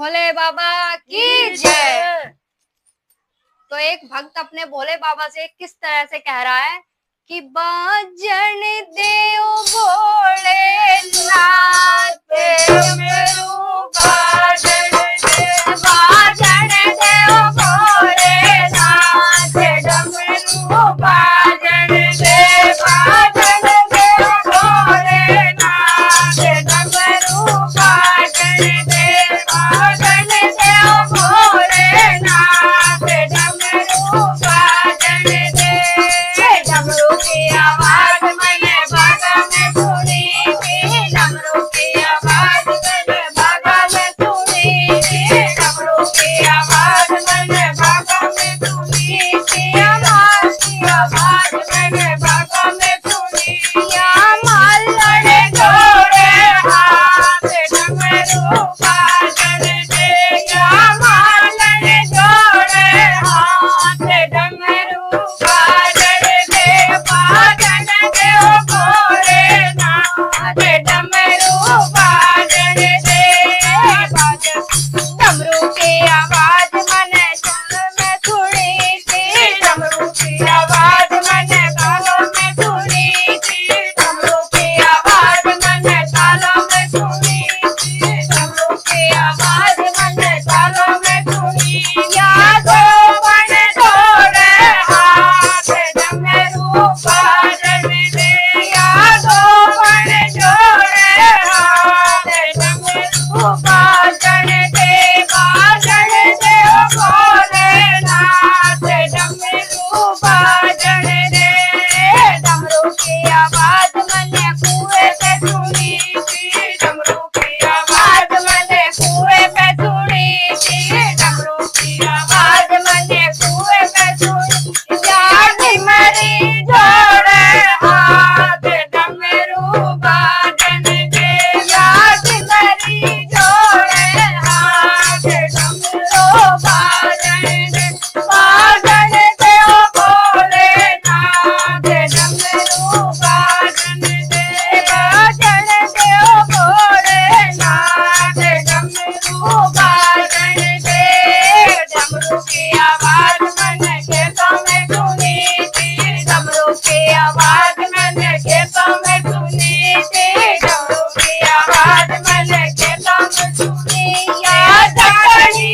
भोले बाबा की जय। तो एक भक्त अपने भोले बाबा से किस तरह से कह रहा है कि बाजन देव भोलेनाथ मेरो बाजन देव भोलेनाथ डमरू बाजन देव भोलेनाथ डमरू बाजन देव भोलेनाथ डमरू बाजन दे। डमरू की आवाज मैंने बागा में सुनी थी, डमरू की आवाज मैंने बागा में सुनी थी, डमरू की आवाज मैंने बागा में सुनी थी, आवाज की आवाज मैंने बागा में सुनी। या मालड़े जोड़े हाथ डमरू बाजन दे, या मालड़े जोड़े हाथ डमरू बाजन दे, बाजन दे ओ भोलेनाथ डमरू बाजन दे। डमरू की आवाज मैंने कान में सुनी थी, डमरू की आवाज मैंने कानों में सुनी थी, डमरू की आवाज मैंने कानों में सुनी थी, डमरू की आवाज मैंने कानों में सुनी। या दो बन जोड़े हाथ डमरू बाजन दे, या दो बन जोड़े हाथ डमरू बाजन दे, बाजन दे ओ भोलेनाथ डमरू बाजन दे। डमरू की आवाज मैंने कुएं पे सुनी थी, डमरू की आवाज मैंने कुएं पे सुनी थी, डमरू की आवाज मैंने कुएं पे सुनी। या डमरी जोड़े हाथ डमरू बाजन दे, या डमरी जोड़े हाथ डमरू बाजन दे, बाजन दे ओ भोलेनाथ डमरू बाजन दे, बाजन दे ओ भोलेनाथ डमरू बाजन दे। डमरू की आवाज मैंने खेतों में सुनी थी, डमरू की आवाज मैंने खेतों में सुनी थी, डमरू की आवाज मैंने खेतों में सुनी। या डमरी